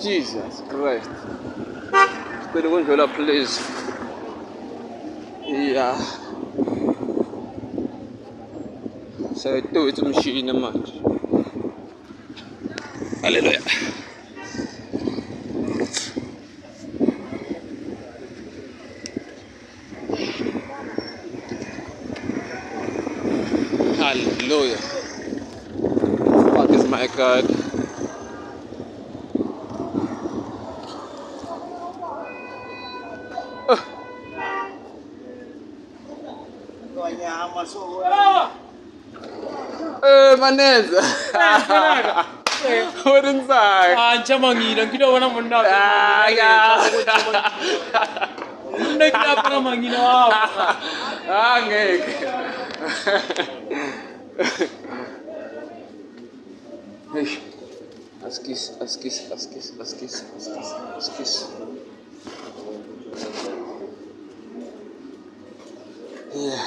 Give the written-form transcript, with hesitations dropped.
Jesus Christ. Sicela ukundlula please. Yeah. Sayituthi umshini manje. Hallelujah. Hallelujah. Fuck is my God. Maneza. What inside? Chamangira, kita wana munda. Munda kita pernah mangina apa? Ngeke. Hey. Askis. Yeah.